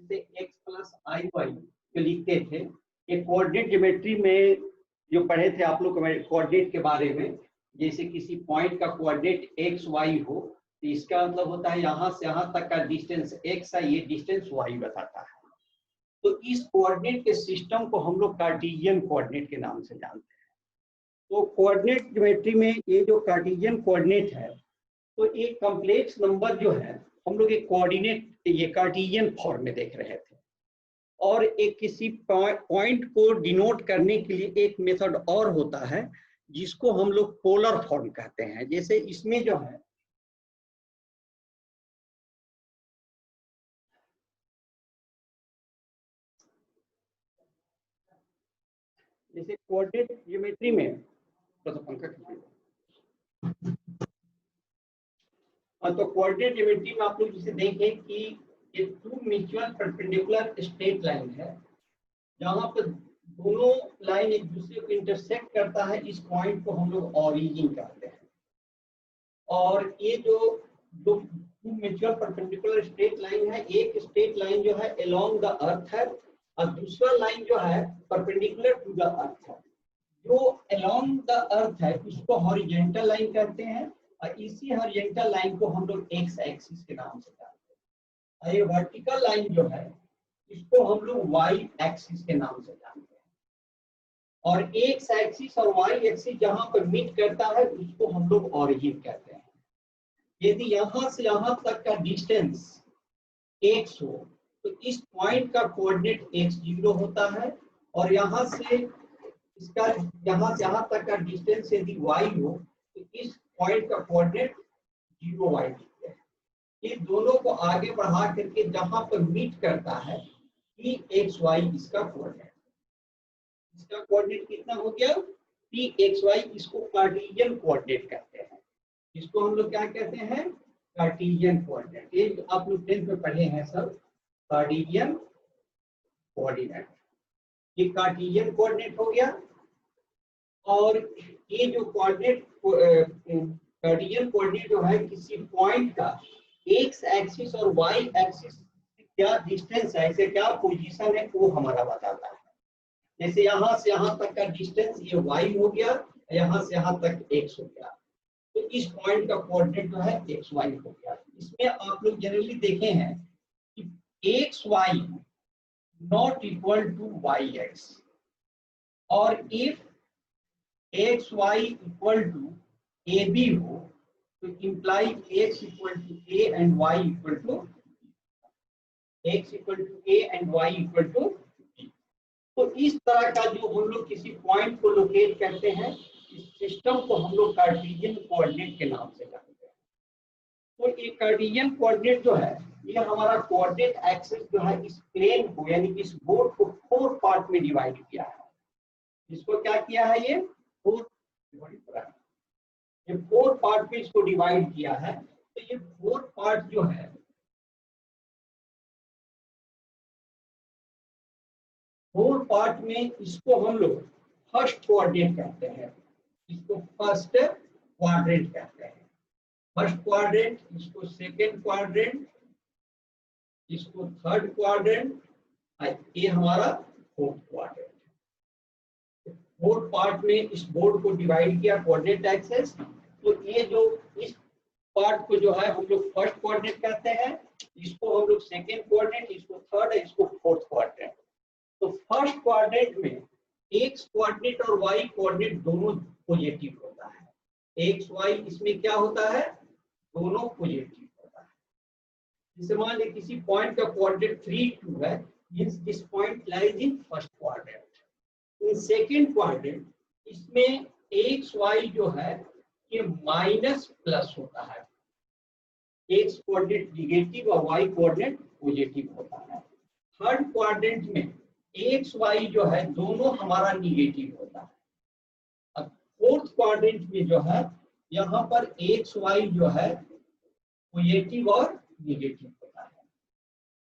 जिसे x plus आई Y जो लिखते थे, ये कोऑर्डिनेट ज्योमेट्री में जो पढ़े थे आप लोग कोऑर्डिनेट के बारे में, जैसे किसी पॉइंट का कोऑर्डिनेट एक्स वाई हो तो इसका मतलब होता है यहाँ से यहाँ तक का डिस्टेंस x है, ये डिस्टेंस y बताता है। तो इस कोऑर्डिनेट के सिस्टम को हम लोग कार्टेशियन कोऑर्डिनेट के नाम से जानते हैं। तो कोऑर्डिनेट ज्योमेट्री में ये जो कार्टेशियन कोऑर्डिनेट है, तो एक कॉम्प्लेक्स नंबर जो है हम लोग एक कोऑर्डिनेट ये कार्टेशियन फॉर्म में देख रहे थे, और एक किसी पॉइंट को डिनोट करने के लिए एक मेथड और होता है जिसको हम लोग पोलर फॉर्म कहते हैं। जैसे इसमें जो है जैसे कोऑर्डिनेट ज्योमेट्री में तो पंखा तो कोऑर्डिनेट ज्योमेट्री में आप लोग जिसे देखें कि ये two mutual perpendicular straight line है, जहां पर दोनों लाइन एक दूसरे को इंटरसेक्ट करता है, इस पॉइंट को हम लोग ओरिजिन कहते हैं। और ये जो two mutual perpendicular straight line है, एक स्ट्रेट लाइन जो है अलोंग द अर्थ है और दूसरा लाइन जो है परपेंडिकुलर टू द अर्थ है। जो अलोंग द अर्थ है उसको हॉरिजॉन्टल लाइन कहते हैं, और इसी हॉरिजॉन्टल लाइन को हम लोग एक्स एक्सिस के नाम से जानते हैं। और ये वर्टिकल लाइन जो है इसको हम लोग वाई एक्सिस के नाम से जानते हैं। और एक्स एक्सिस और वाई एक्सिस जहां पर मीट करता है उसको हम लोग ओरिजिन कहते हैं। यदि यहां से यहां तक का डिस्टेंस x हो तो इस पॉइंट का कोऑर्डिनेट x0 होता है, और यहां से इसका यहां से यहां तक का डिस्टेंस यदि y हो तो इस पॉइंट का कोऑर्डिनेट 0y है। ये दोनों को आगे बढ़ा करके जहां पर मीट करता है pxy इसका कोऑर्डिनेट, इसका कोऑर्डिनेट कितना हो गया pxy, इसको कार्टेशियन कोऑर्डिनेट कहते हैं। इसको हम लोग क्या कहते हैं, कार्टेशियन कोऑर्डिनेट। ये आप लोग 10th में पढ़े हैं सब, कार्टेशियन कोऑर्डिनेट। ये कार्टेशियन कोऑर्डिनेट हो गया। और ये जो कोऑर्डिनेट कार्टेशियन कोऑर्डिनेट जो है किसी पॉइंट का एक्स एक्सिस और वाई एक्सिस क्या डिस्टेंस है, ऐसे क्या पोजीशन है, वो हमारा बताता है। जैसे यहाँ से यहाँ तक का डिस्टेंस ये y हो गया, यहाँ से यहाँ तक x हो गया, तो इस पॉइंट का कोऑर्डिनेट जो है xy हो गया। इसमें आप लोग जनरली देखे हैं कि xy not equal to yx, और if xy equal to ab हो तो imply x equal to a and y equal to x equal to a and y equal to b। तो इस तरह का जो हम लोग किसी पॉइंट को लोकेट करते हैं, इस सिस्टम को हम लोग कार्टेशियन कोऑर्डिनेट के नाम से जानते हैं। तो ये कार्टेशियन कोऑर्डिनेट जो है ये हमारा कोऑर्डिनेट एक्सिस जो है इस प्लेन को यानी कि इस बोर्ड को 4 पार्ट में डिवाइड किया है। इसको क्या किया है, ये 4 पार्ट में इसको डिवाइड किया है। तो ये 4 पार्ट जो है में इसको हम लोग फर्स्ट क्वाड्रेंट कहते हैं, इसको फर्स्ट क्वाड्रेंट कहते हैं। फर्स्ट क्वाड्रेंट, इसको सेकंड क्वाड्रेंट, इसको थर्ड क्वाड्रेंट, ये हमारा फोर्थ क्वाड्रेंट। 4 पार्ट में इस बोर्ड को डिवाइड किया कोऑर्डिनेट एक्सिस। तो ये जो इस पार्ट को जो है हम लोग फर्स्ट क्वाड्रेंट कहते हैं, इसको हम लोग सेकंड क्वाड्रेंट, इसको थर्ड, इसको फोर्थ क्वाड्रेंट। तो फर्स्ट क्वाड्रेंट में एक्स कोऑर्डिनेट और वाई कोऑर्डिनेट दोनों पॉजिटिव होता है। एक्स वाई इसमें क्या होता है, दोनों पॉजिटिव होता है। जैसे मान लीजिए किसी पॉइंट का कोऑर्डिनेट 3 2 है, means this point lies in first quadrant. In second quadrant इसमें एक्स वाई जो है ये माइनस प्लस होता है, एक्स कोऑर्डिनेट नेगेटिव और वाई कोऑर्डिनेट पॉजिटिव होता है। थर्ड क्वाड्रेंट में एक्स वाई जो है दोनों हमारा नेगेटिव होता है। अब फोर्थ क्वाड्रेंट में जो है यहाँ पर एक्स वाई जो है पॉजिटिव और नेगेटिव होता है।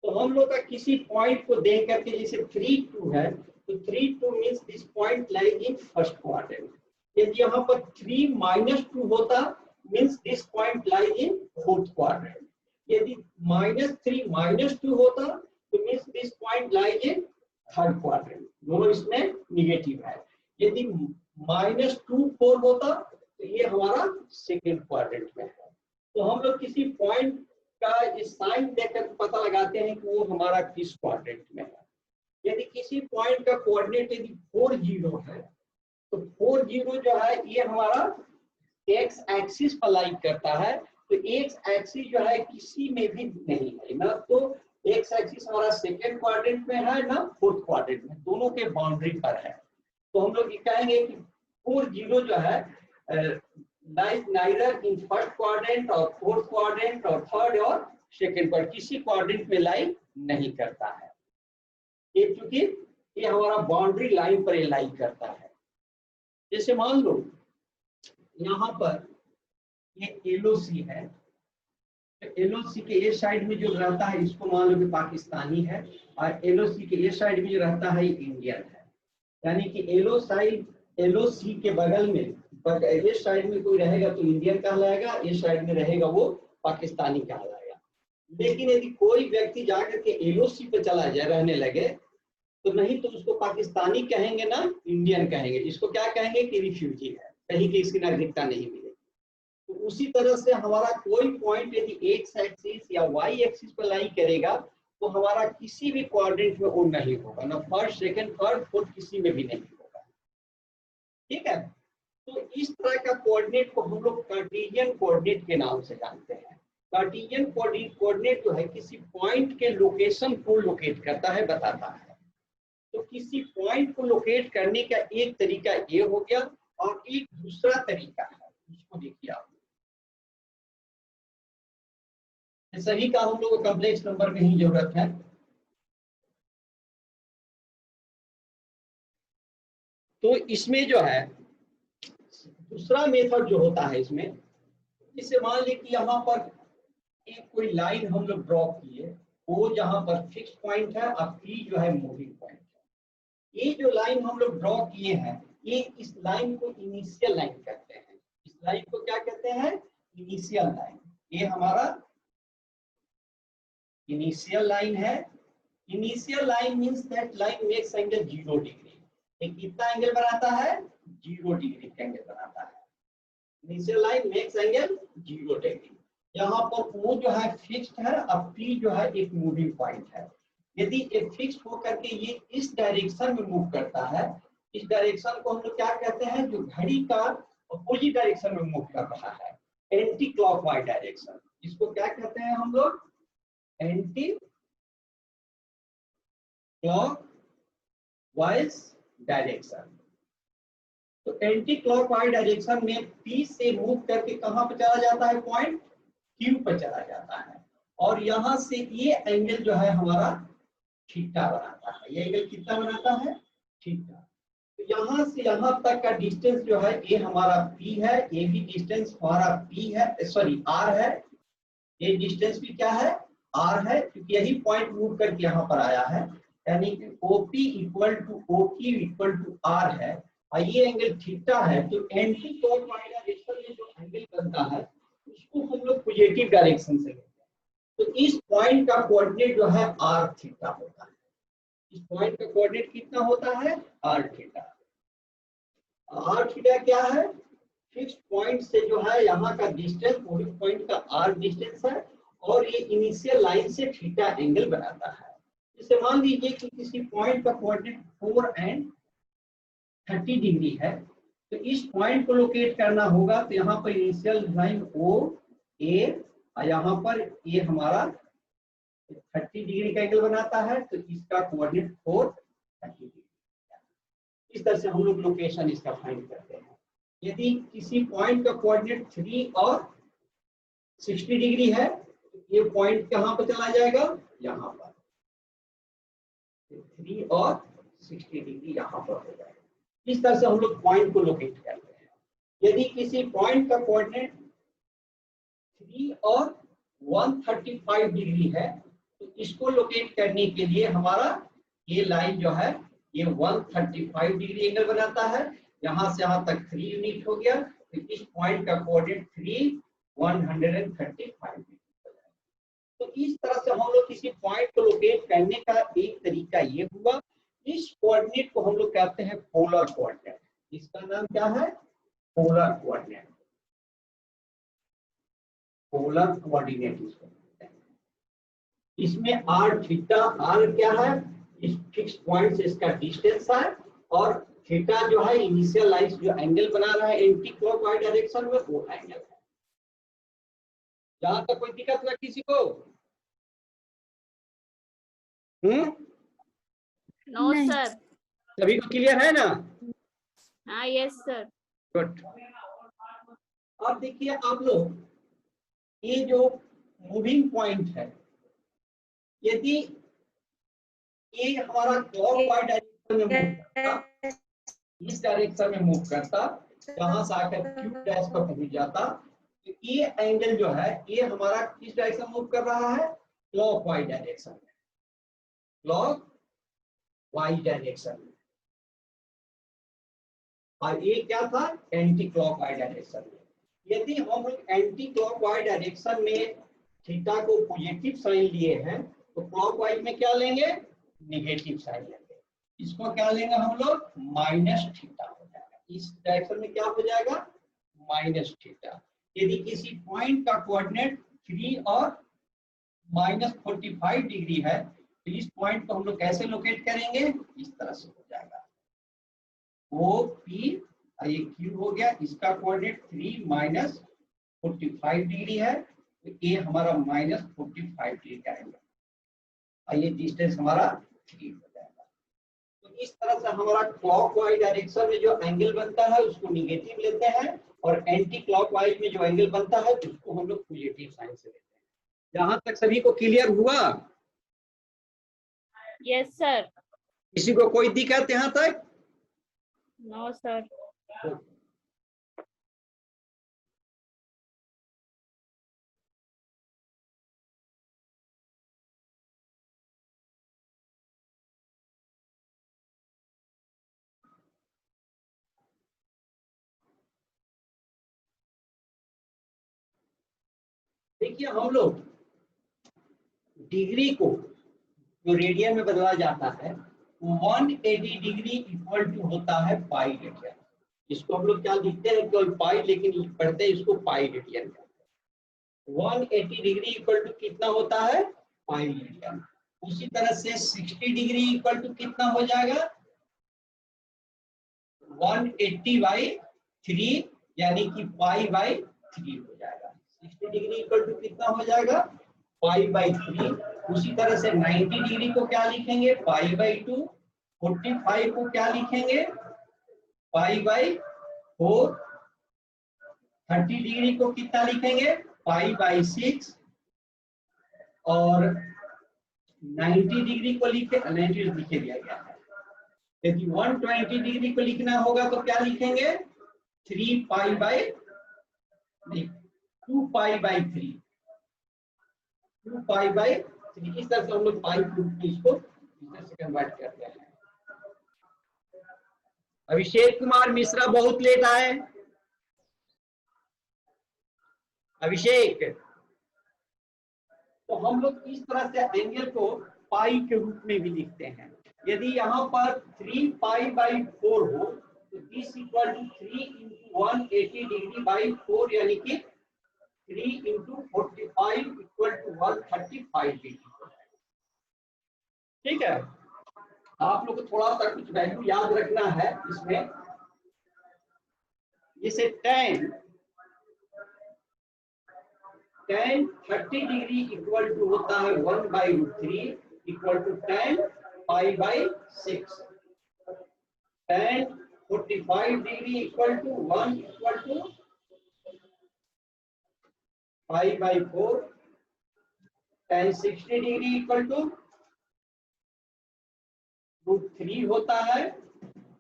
तो हम लोग का किसी पॉइंट को देख करके जैसे 3 2 है तो 3 2 means this point lies in first quadrant. यदि यहाँ पर 3 -2 होता means this point lies in fourth quadrant. यदि -3 -2 होता तो means lies in third quadrant, दोनों इसमें निगेटिव है। यदि -2 4 होता तो ये हमारा सेकेंड क्वाड्रेंट में है। तो हम लोग किसी पॉइंट का इस साइन देकर पता लगाते हैं कि वो हमारा किस क्वाड्रेंट में है। यदि किसी पॉइंट का कोऑर्डिनेट यदि 4 0 है तो 4 0 जो है ये हमारा एक्स एक्सिस पर लाई करता है। तो एक्स एक्सिस जो है किसी में भी नहीं है, ना तो एक्स एक्सिस हमारा सेकेंड क्वाड्रेंट में है ना फोर्थ क्वाड्रेंट में, दोनों के बाउंड्री पर है। तो हम लोग ये कहेंगे कि 4 0 जो है lies neither in first quadrant और फोर्थ क्वाड्रेंट और थर्ड और सेकेंड पर, किसी क्वाड्रेंट में लाई नहीं करता है ये, क्योंकि ये हमारा बाउंड्री लाइन पर लाई करता है। जैसे मान लो यहाँ पर ये एलओसी है, तो एलओसी के ये साइड में जो रहता है इसको मान लो कि पाकिस्तानी है, और एलओसी के ये साइड में जो रहता है इंडियन है। यानी कि एलओसी के बगल में ये साइड में कोई रहेगा तो इंडियन कहलाएगा, ये साइड में रहेगा वो पाकिस्तानी कहलाएगा। लेकिन यदि कोई व्यक्ति जाकर के एलओसी पे चला जाए रहने लगे तो नहीं तो उसको पाकिस्तानी कहेंगे ना इंडियन कहेंगे, इसको क्या कहेंगे कि रिफ्यूजी है, कहीं की इसकी नागरिकता नहीं मिलेगी। तो उसी तरह से हमारा कोई पॉइंट यदि एक्स एक्सिस या वाई एक्सिस पर लाई करेगा तो हमारा किसी भी क्वाड्रेंट में वो नहीं होगा, ना फर्स्ट सेकंड थर्ड फोर्थ किसी में भी नहीं होगा। ठीक है, तो इस तरह का कोऑर्डिनेट को हम लोग कार्टेशियन कोऑर्डिनेट के नाम से जानते हैं। कार्टेशियन कोऑर्डिनेट जो है किसी पॉइंट के लोकेशन को लोकेट करता है, बताता है। तो किसी पॉइंट को लोकेट करने का एक तरीका ये हो गया, और एक दूसरा तरीका है, इसको देखिए आप। सभी का हम लोग को कॉम्प्लेक्स नंबर में ही जरूरत है। तो इसमें जो है दूसरा मेथड जो होता है इसमें, जैसे मान लीजिए कि यहाँ पर एक कोई लाइन हम लोग ड्रॉ किए, वो जहाँ पर फिक्स पॉइंट है और पी जो है मूविंग पॉइंट है। ये जो लाइन हम लोग ड्रॉ किए हैं, ये इस लाइन को इनिशियल लाइन कहते हैं। इस लाइन को क्या कहते हैं? Initial line. ये हमारा इनिशियल लाइन है। Initial line means that line makes angle 0 degree. ये कितना एंगल बनाता है? 0 डिग्री का एंगल बनाता है। Initial line makes angle 0 degree. यहाँ पर O जो है फिक्स्ड है, अब P जो है एक मूविंग पॉइंट है। यदि ये फिक्स होकर के ये इस डायरेक्शन में मूव करता है, इस डायरेक्शन को हम लोग क्या कहते हैं? जो घड़ी का अपोजिट डायरेक्शन में मूव कर रहा है, एंटी क्लॉकवाइज डायरेक्शन। इसको क्या कहते हैं हम लोग? Anti clockwise direction. तो एंटी क्लॉकवाइज डायरेक्शन में P से मूव करके कहां पे चला जाता है? पॉइंट Q पर चला जाता है, और यहां से ये एंगल जो है हमारा थीटा बनाता है। ये एंगल कितना बनाता है? थीटा। तो यहाँ से यहाँ तक का डिस्टेंस जो है ये हमारा P है, ये भी डिस्टेंस हमारा P है, सॉरी R है। ये डिस्टेंस भी क्या है? R है, क्योंकि यही पॉइंट मूव करके यहाँ पर आया है। यानी कि OP equal to OQ equal to R है, और ये एंगल थीटा है। तो एंटी क्लॉकवाइज डायरेक्शन में जो एंगल बनता है उसको हम लोग पॉजिटिव डायरेक्शन से लेते हैं। तो इस पॉइंट का कोऑर्डिनेट जो है r थीटा होता है। इस पॉइंट का कोऑर्डिनेट कितना होता है? r theta. r थीटा क्या है? फिक्स्ड पॉइंट से जो है यहाँ का डिस्टेंस, मूविंग पॉइंट का r डिस्टेंस है, और ये इनिशियल लाइन से थीटा एंगल बनाता है। जैसे मान लीजिए कि किसी पॉइंट का कोऑर्डिनेट 4 एंड 30 डिग्री है, तो इस पॉइंट को लोकेट करना होगा। तो यहाँ पर इनिशियल लाइन O A, और यहाँ पर ये हमारा 30 डिग्री का एंगल बनाता है, तो इसका कोऑर्डिनेट 4 30 डिग्री। इस तरह से हम लोग लोकेशन इसका फाइंड करते हैं। यदि किसी पॉइंट का कोऑर्डिनेट 3 और 60 डिग्री है, तो ये पॉइंट कहाँ पर चला जाएगा? यहाँ पर। 3 और 60 डिग्री यहाँ पर हो जाएगा। इस तरह से हम लोग पॉइंट को लोकेट करते हैं। यदि किसी पॉइंट का कोऑर्डिनेट 3 और 135 डिग्री है, तो इसको लोकेट करने के लिए हमारा ये लाइन जो है ये 135 डिग्री एंगल बनाता है। यहाँ से यहाँ तक 3 यूनिट हो गया, तो इस पॉइंट का कोऑर्डिनेट 3 135 डिग्री। तो इस तरह से हम लोग किसी पॉइंट को लोकेट करने का एक तरीका ये हुआ। इस कोऑर्डिनेट को हम लोग कहते हैं पोलर कोऑर्डिनेट। इसका नाम क्या है? Polar coordinate. पोलर कोऑर्डिनेट इसको कहते हैं। इसमें r थीटा, r क्या है? इस फिक्स पॉइंट से इसका डिस्टेंस है, और थीटा जो है इनिशियल लाइन जो एंगल बना रहा है एंटी क्लॉकवाइज डायरेक्शन में, वो एंगल है। जहां तक कोई दिक्कत ना किसी को? No sir. सभी को क्लियर है ना? हाँ यस सर। गुड। अब देखिए आप लोग, ये जो मूविंग पॉइंट है, यदि ये हमारा क्लॉकवाइज डायरेक्शन में मूव करता, इस डायरेक्शन में मूव करता, जहां से आकर क्यू डैश पर पहुंच जाता, तो ये एंगल जो है ये हमारा किस डायरेक्शन मूव कर रहा है? क्लॉकवाइज डायरेक्शन में। क्लॉकवाइज डायरेक्शन में। और ये क्या था? एंटी क्लॉकवाइज डायरेक्शन में। यदि हम लोग एंटी क्लॉकवाइज डायरेक्शन में थीटा को पॉजिटिव साइन लिए हैं, तो क्लॉकवाइज में क्या लेंगे? नेगेटिव साइन लेंगे। इसको क्या लेंगे हम लोग? माइनस थीटा हो जाएगा। इस डायरेक्शन में क्या हो जाएगा? Minus theta. यदि किसी पॉइंट का कोऑर्डिनेट 3 और -45 डिग्री है, तो इस पॉइंट को हम लोग कैसे लोकेट करेंगे? इस तरह से हो जाएगा। ओ पी, ये क्यू हो गया, इसका कोऑर्डिनेट 3 -45 डिग्री है, तो ये हमारा -45 डिग्री का एंगल, और ये डिस्टेंस हमारा 3 हो जाएगा। तो इस तरह से हमारा क्लॉकवाइज डायरेक्शन में जो एंगल बनता है उसको नेगेटिव लेते हैं, और एंटी क्लॉकवाइज में जो एंगल बनता है उसको हम लोग पॉजिटिव साइन से लेते हैं। जहां तक सभी को क्लियर हुआ? Yes sir. किसी को कोई दिक्कत यहाँ तक? No sir. देखिए हम लोग डिग्री को जो रेडियन में बदला जाता है, 180 डिग्री इक्वल टू होता है पाई रेडियन। इसको हम लोग क्या लिखते हैं? केवल पाई, लेकिन पढ़ते हैं इसको pi radian. 180 degree equal to कितना होता है? Pi radian. उसी तरह से 60 डिग्री इक्वल टू कितना हो जाएगा? 180/3, यानी कि पाई/3 हो जाएगा। 60 डिग्री इक्वल टू कितना हो जाएगा? पाई/3। उसी तरह से 90 डिग्री को क्या लिखेंगे? पाई/2। 45 को क्या लिखेंगे? पाई/4। 30 डिग्री को कितना लिखेंगे? पाई/6। और 90 डिग्री को लिखे 90 लिखे दिया गया है। यदि 120 डिग्री को लिखना होगा तो क्या लिखेंगे? 2पाई/3। 2पाई/3। इस तरह से हम लोग पाई इसको इस तरह से कन्वर्ट करते हैं। अभिषेक कुमार मिश्रा बहुत लेट आए। अभिषेक, तो हम लोग इस तरह से एंगल को पाई के रूप में भी लिखते हैं। यदि यहाँ पर 3पाई/4 हो, तो दिस इक्वल टू 3 × 180 डिग्री/4, यानी कि 3 × 45 इक्वल टू 135 डिग्री। ठीक है, आप लोग को थोड़ा सा कुछ वैल्यू याद रखना है इसमें। जैसे tan 30 डिग्री इक्वल टू होता है 1/√3 इक्वल टू tan पाई/6। tan 45 degree equal to 1 equal to पाई/4। tan 60 डिग्री इक्वल टू √3 होता है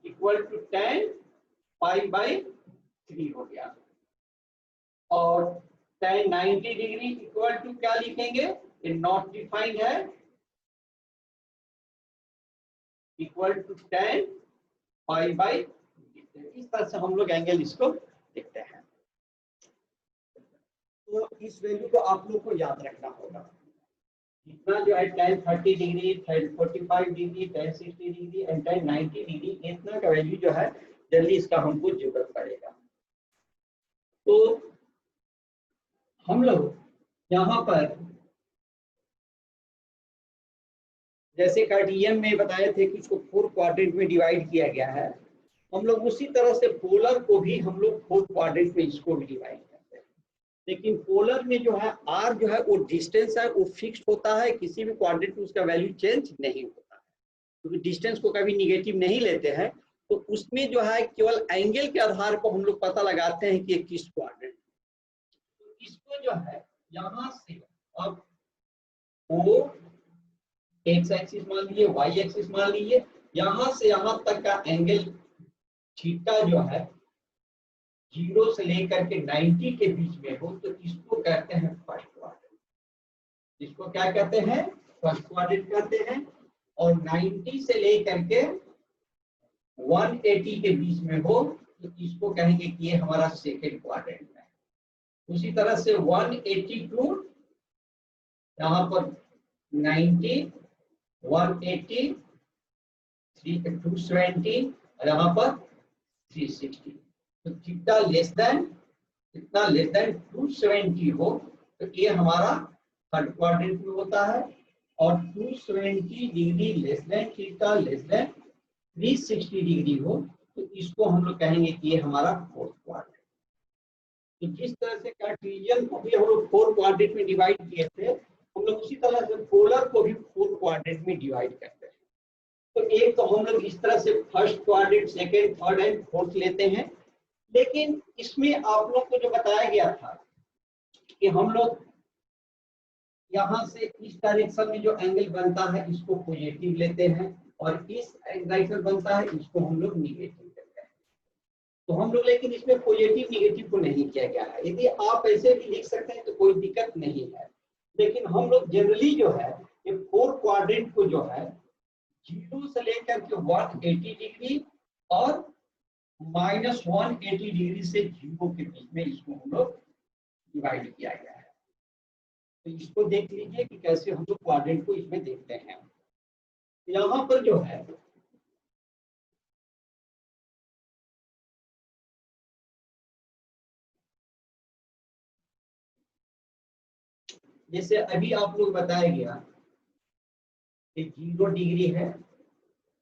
इक्वल टू tan पाई/3 हो गया। और tan 90 डिग्री इक्वल टू क्या लिखेंगे? ये नॉट डिफाइंड है, इक्वल टू tan पाई/। इस तरह से हम लोग एंगल इसको देखते हैं। तो इस वैल्यू को आप लोग को याद रखना होगा। जितना जो है tan 30 degree, tan 45 degree, tan 60 degree and tan 90 degree, इतना का वैल्यू जो है जल्दी इसका हमको जरूरत पड़ेगा। तो हम लोग यहाँ पर जैसे कार्टेशियन में बताए थे कि इसको 4 क्वाड्रेंट में डिवाइड किया गया है, हम लोग उसी तरह से पोलर को भी हम लोग 4 क्वाड्रेंट में इसको भी डिवाइड करते हैं। लेकिन पोलर में जो है r जो है वो डिस्टेंस है, वो फिक्स्ड होता है, किसी भी क्वाड्रेंट में उसका वैल्यू चेंज नहीं होता है, क्योंकि डिस्टेंस को कभी निगेटिव नहीं लेते हैं। तो उसमें जो है केवल एंगल के आधार पर हम लोग पता लगाते हैं कि ये किस क्वाड्रेंट। तो इसको जो है यहाँ से अब वो एक्स एक्सिस मान लीजिए, वाई एक्सिस मान लीजिए, यहाँ से यहाँ तक का एंगल थीटा जो है 0 से लेकर के 90 के बीच में हो, तो इसको कहते हैं फर्स्ट क्वाड्रेंट। इसको क्या कहते हैं? फर्स्ट क्वाड्रेंट कहते हैं। और 90 से लेकर के 180 के बीच में हो तो इसको कहेंगे कि ये हमारा सेकंड क्वाड्रेंट है। उसी तरह से 182 यहाँ पर 90, 180, 270 और यहाँ पर 360। तो थीटा लेस देन 270 हो तो ये हमारा थर्ड क्वाड्रेंट में होता है। और 270 degree less than theta less then 360 degree हो तो इसको हम लोग कहेंगे कि ये हमारा फोर्थ क्वाड्रेंट। तो जिस तरह से कार्टेशियन को भी हम लोग 4 क्वाड्रेंट में डिवाइड किए थे, हम लोग उसी तरह से पोलर को भी 4 क्वाड्रेंट में डिवाइड करते हैं। तो एक तो हम लोग इस तरह से first quadrant, second, third and fourth लेते हैं। लेकिन इसमें आप लोग को जो बताया गया था कि हम लोग यहाँ से इस डायरेक्शन में जो एंगल बनता है इसको पॉजिटिव लेते हैं और इस डायरेक्शन बनता है इसको हम लोग निगेटिव लेते हैं। तो हम लोग लेकिन इसमें पॉजिटिव निगेटिव को नहीं किया गया है। यदि आप ऐसे भी लिख सकते हैं तो कोई दिक्कत नहीं है, लेकिन हम लोग जनरली जो है ये 4 क्वाड्रेंट को जो है 0 से लेकर के 180 डिग्री और -180 डिग्री से 0 के बीच में इसको हम लोग डिवाइड किया गया है। तो इसको देख लीजिए कि कैसे हम लोग क्वाड्रेंट को इसमें देखते हैं। यहाँ पर जो है जैसे अभी आप लोग बताया गया कि 0 डिग्री है,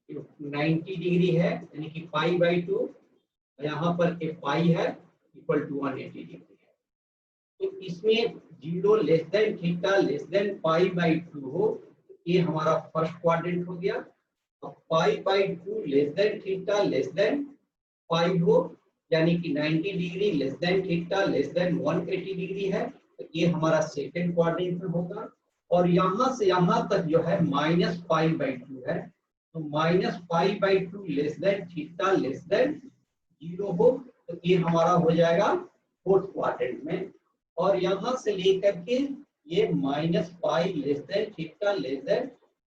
90 डिग्री है यानी कि π/2, यहाँ पर एक पाई है इक्वल टू 180 डिग्री है। तो इसमें 0 less than theta less than π/2 हो तो ये हमारा फर्स्ट क्वाड्रेंट हो गया। अब π/2 less than theta less than pi हो यानी कि 90 degree less than theta less than 180 degree है तो ये हमारा सेकंड क्वाड्रेंट में होगा। और यहाँ से यहाँ तक जो है -π/2 है, तो -π/2 less than theta less than 0 हो तो ये हमारा हो जाएगा फोर्थ क्वाड्रेंट में। और यहाँ से लेकर के ये -π less than theta less than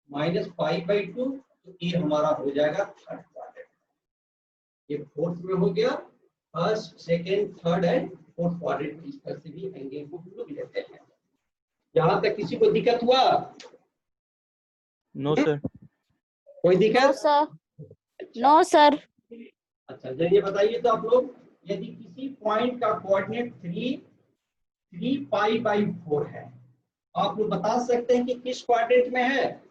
-π/2 तो ये हमारा हो जाएगा थर्ड क्वाड्रेंट। ये फोर्थ में हो गया। First, second, third and fourth quadrant इस तरह से भी एंगल को हम लोग लेते हैं। यहाँ तक किसी को दिक्कत हुआ? No sir. कोई नो दिक्कत? Sir, no sir. अच्छा चलिए बताइए तो आप लोग, यदि किसी पॉइंट का कोऑर्डिनेट 3π/4 है, आप लोग बता सकते हैं कि किस क्वाड्रेंट में है?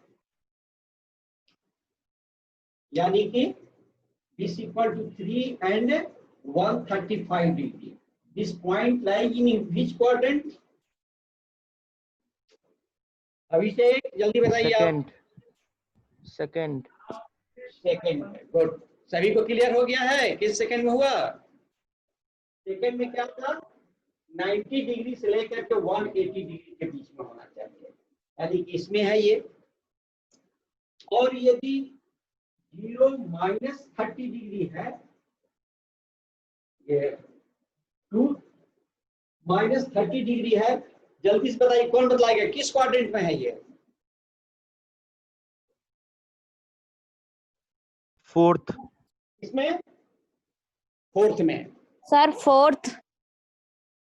यानी कि this equal to 3 and 135 degree. This point lies in which quadrant? अभिषेक जल्दी बताइए आप। सेकंड। सेकंड में। गुड, सभी को क्लियर हो गया है किस सेकंड में हुआ? सेकंड में क्या था? 90 डिग्री से लेकर के 180 डिग्री के बीच में होना चाहिए, यानी कि इसमें है ये। और यदि 0 -30 डिग्री है, ये 2 -30 डिग्री है, जल्दी से बताइए कौन बतलाएगा किस क्वाड्रेंट में है ये? फोर्थ। इसमें फोर्थ में। Sir fourth.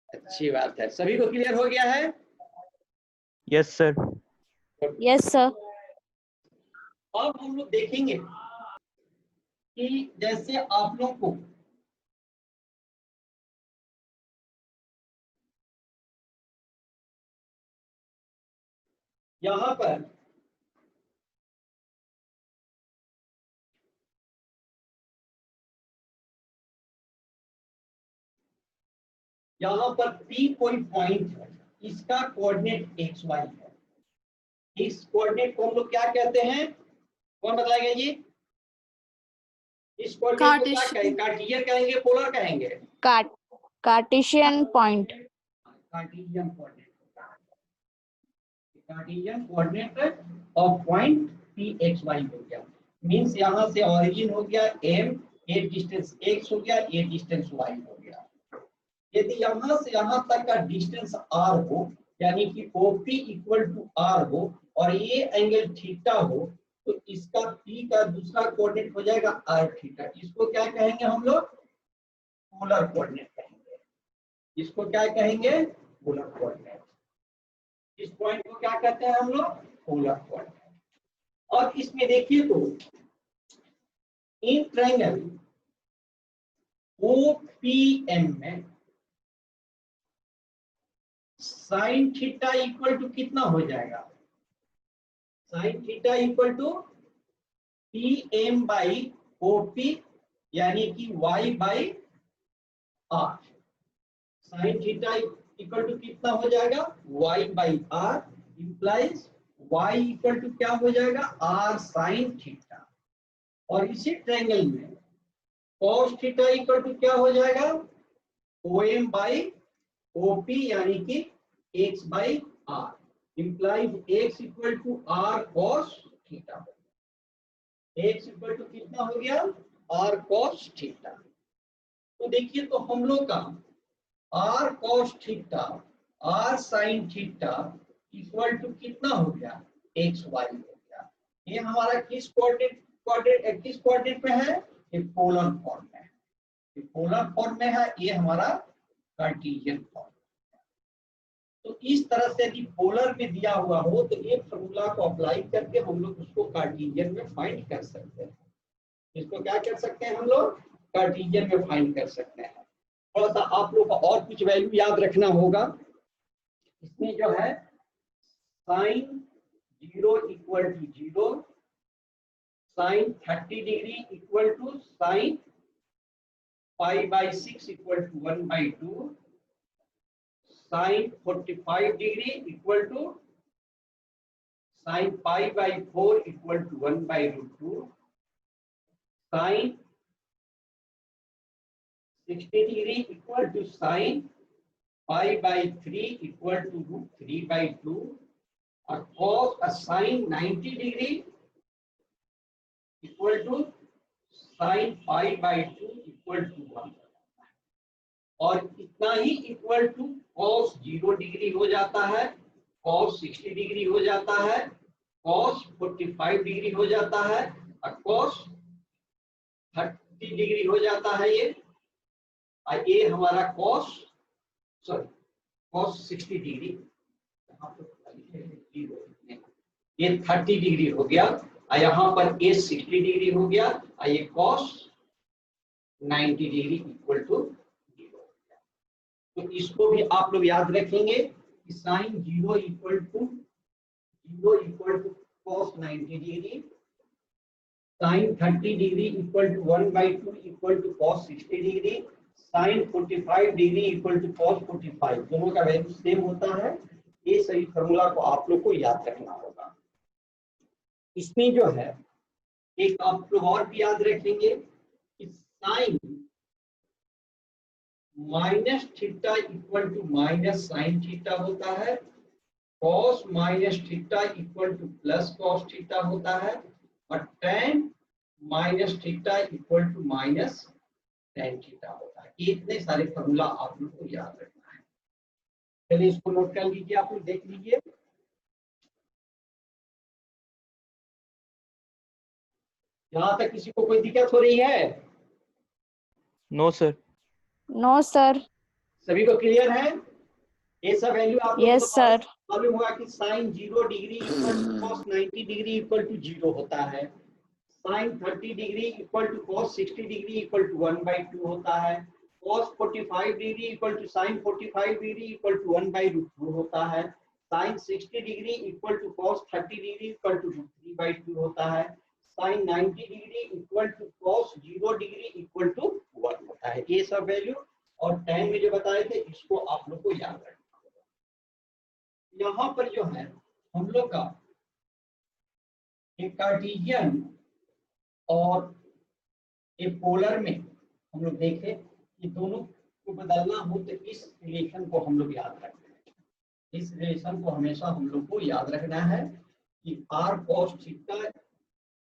अच्छी बात है, सभी को क्लियर हो गया है? Yes sir. Yes, sir. अब हम लोग देखेंगे कि जैसे आप लोग को यहाँ पर P कोई पॉइंट है, इसका कोऑर्डिनेट एक्स वाई है। इस कोऑर्डिनेट को हम लोग क्या कहते हैं, कौन बताएगा जी? इस कोऑर्डिनेट को क्या कहेंगे? कार्टेशियन कहेंगे, पोलर कहेंगे? Cartesian point. Cartesian coordinate. Cartesian coordinate of point P X Y हो गया। मींस यहाँ से ऑरिजिन हो गया m, ये डिस्टेंस x हो गया, ये डिस्टेंस y हो गया। यदि यहाँ से यहाँ तक का डिस्टेंस r हो, यानी कि OP इक्वल टू r हो और ये एंगल थीटा हो, तो इसका P का दूसरा कोऑर्डिनेट हो जाएगा r थीटा। इसको क्या कहेंगे हम लोग? पोलर कोऑर्डिनेट कहेंगे। इसको क्या कहेंगे? Polar coordinate. इस पॉइंट को क्या कहते हैं हम लोग? Polar coordinate. और इसमें देखिए तो इन ट्रायंगल OPM में साइन थीटा इक्वल टू कितना हो जाएगा? Sine theta equal to PM by OP, यानी कि Y by R। Sine theta equal to कितना हो जाएगा? Y by R implies Y equal to क्या हो जाएगा? R sine theta. और इसी ट्रायंगल में cos थीटा इक्वल टू क्या हो जाएगा? OM बाई OP, यानी कि x by R implies x equal to R cos theta. x equal to कितना हो गया? R cos theta. तो देखिए तो हम लोग का R cos theta, R sin theta equal to कितना हो गया? x y हो गया। ये हमारा किस कोऑर्डिनेट में है? ये पोलर फॉर्म में है। ये पोलर फॉर्म में है, ये हमारा कार्टेशियन फॉर्म। तो इस तरह से यदि पोलर में दिया हुआ हो तो एक फॉर्मूला को अप्लाई करके हम लोग उसको कार्टेशियन में फाइंड कर सकते हैं। इसको क्या कर सकते हैं हम लोग? कार्टेशियन में फाइंड कर सकते हैं। थोड़ा सा आप लोग को और कुछ वैल्यू याद रखना होगा। इसमें जो है sine 0 equal to 0, sine 30 degree equal to sine pi by 6 equal to 1/2, sine 45 degree equal to sine pi by 4 equal to 1/√2, sine 60 degree equal to sine pi by 3 equal to √3/2, और cos sine 90 degree equal to sine pi by 2 equal to 1, और इतना ही equal to cos 0 degree हो जाता है, cos 60 degree हो जाता है, cos 45 डिग्री हो जाता है, और cos 30 डिग्री हो जाता है। ये हमारा cos 60 डिग्री, ये 30 डिग्री हो गया, और यहाँ पर ये 60 डिग्री हो गया, और ये cos 90 डिग्री इक्वल टू 0। तो इसको भी आप लोग याद रखेंगे कि sine 0 equal to cos 90 degree, sine 30 degree equal to 1/2 equal to cos 60 degree, sine 45 degree equal to cos 45, दोनों का वैल्यू सेम होता है। ये सही फॉर्मूला को आप लोग को याद रखना होगा। इसमें जो है एक आप लोग और भी याद रखेंगे कि sine minus theta equal to minus sine theta होता है, cos minus theta equal to plus cos theta होता है, और tan minus theta equal to minus tan theta होता है। इतने सारे फॉर्मूला आप लोग को याद रखना है। चलिए इसको नोट कर लीजिए, आप लोग देख लीजिए। यहाँ तक किसी को कोई दिक्कत हो रही है? No sir. No, sir. सभी को क्लियर है? ये सब वैल्यू आप लोगों Yes, को sir. मालूम होगा कि sine 0 degree equal to cos 90 degree equal to 0 होता है, sine 30 degree equal to cos 60 degree equal to 1/2 होता है, cos 45 degree equal to sine 45 degree equal to 1/√2 होता है, sine 60 degree equal to cos 30 degree equal to 3/2 होता है, sine 90 degree equal to cos 0 degree equal to 1 होता है। ये सब वैल्यू और टाइम में जो बताए थे इसको आप लोग को याद रखना। यहाँ पर जो है हम लोग का एक कार्टेशियन और एक पोलर में हम लोग देखे कि दोनों को बदलना हो तो इस रिलेशन को हम लोग याद रखते हैं। इस रिलेशन को हमेशा हम लोग को याद रखना है कि r cos theta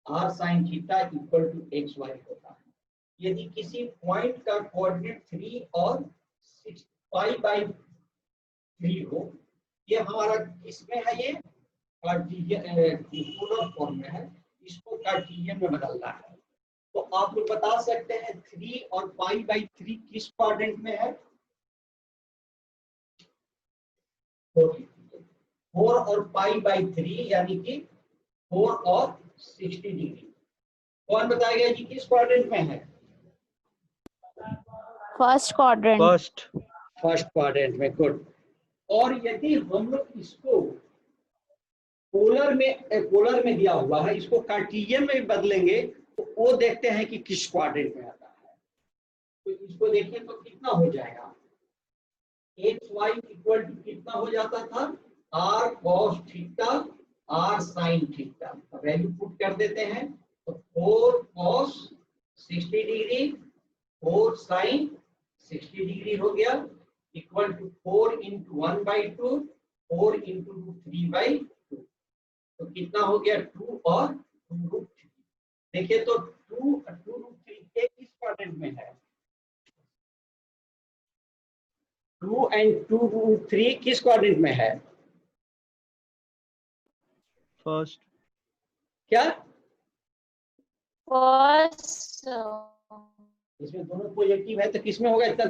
r sin theta equal to xy होता है। यदि किसी पॉइंट का कोऑर्डिनेट 3 और 6 π/3 हो, ये हमारा किसमें है, ये कार्टेशियन पोलर फॉर्म में है, इसको कार्टेशियन में बदलना है। तो आप लोग बता सकते हैं 3 और π/3 किस क्वाड्रेंट में है? 4 और π/3 यानी कि 4 और 60 डिग्री। कौन बताएगा जी किस क्वाड्रेंट में है? First quadrant. फर्स्ट क्वाड्रेंट में। गुड। और यदि हम लोग इसको पोलर में दिया हुआ है, इसको कार्टेशियन में बदलेंगे तो वो देखते हैं कि किस क्वाड्रेंट में आता है। तो इसको देखिए तो कितना हो जाएगा, xy इक्वल टू कितना हो जाता था, r cos theta r sin theta. Value put कर देते हैं तो 4 cos 60 डिग्री 4 sin 60 डिग्री हो गया इक्वल टू 4 इंटू 1/2 4 इंटू 3/2। तो कितना हो गया 2 और 2√3। देखिए तो 2√3 के किस क्वाड्रेंट में है, 2 एंड 2√3 किस क्वाड्रेंट में है? फर्स्ट। क्या First. इसमें दोनों पॉजिटिव है तो किसमें होगा? इतना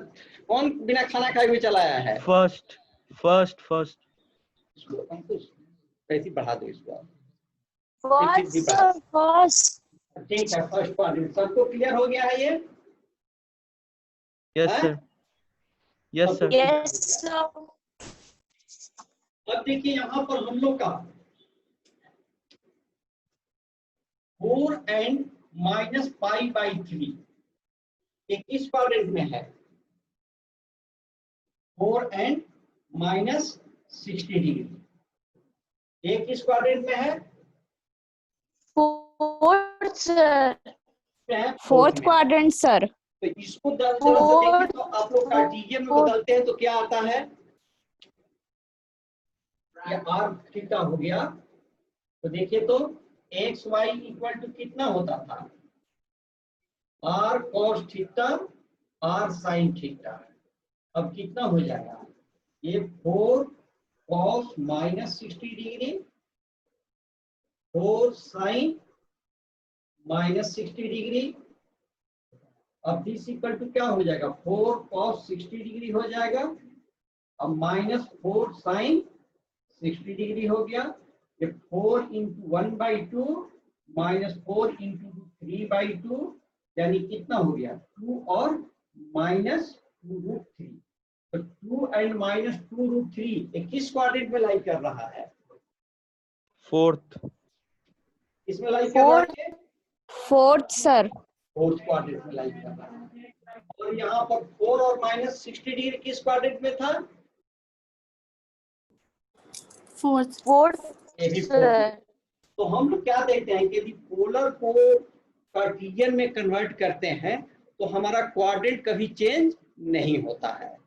कौन बिना खाना खाए हुए चला आया है? फर्स्ट। इसको अंकुश कैसे बढ़ा दो इसको। First. ठीक है, फर्स्ट क्वाड्रेंट सबको क्लियर हो गया है ये? यस हाँ? Sir. Yes sir. Yes, sir. अब देखिए यहाँ पर हम लोग का 4 एंड -π/3 ये किस क्वाड्रेंट में है? 4 एंड -60 डिग्री ये किस क्वाड्रेंट में है? Fourth, sir. Fourth Fourth में। quadrant, sir. तो इसको जरा से देखिए तो आप लोग कार्टेशियन में बदलते हैं तो क्या आता है, ये r थीटा हो गया। तो देखिए तो xy इक्वल टू कितना होता था, r cos theta r sin theta. अब कितना हो जाएगा, ये 4 cos -60 डिग्री 4 sin -60 डिग्री। अब दिस इक्वल टू क्या हो जाएगा, 4 cos 60 डिग्री हो जाएगा। अब -4 sin 60 डिग्री हो गया। ये 4 इंटू 1/2 -4 इंटू 3/2 यानी कितना हो गया 2 और -2√3। तो 2 एंड -2√3 किस क्वाड्रेंट में लाई कर रहा है? फोर्थ। इसमें लाई कर रहा है Fourth, sir. फोर्थ क्वाड्रेंट में लाई कर रहा है। और यहाँ पर 4 और -60 डिग्री किस क्वाड्रेंट में था? Fourth, ये भी sir. fourth। तो हम लोग क्या देखते हैं कि यदि पोलर को कार्टेशियन में कन्वर्ट करते हैं तो हमारा क्वाड्रेंट कभी चेंज नहीं होता है।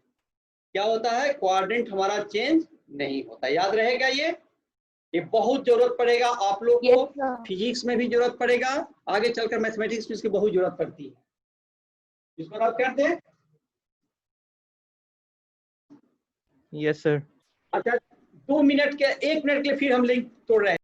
क्या होता है, क्वाड्रेंट हमारा चेंज नहीं होता। याद रहेगा ये बहुत जरूरत पड़ेगा आप लोग को। Yes, sir. फिजिक्स में भी जरूरत पड़ेगा, आगे चलकर मैथमेटिक्स में इसकी बहुत जरूरत पड़ती है। इसको आप कर दें। Yes sir. अच्छा 2 मिनट के 1 मिनट के लिए फिर हम लिंक तोड़ रहे हैं।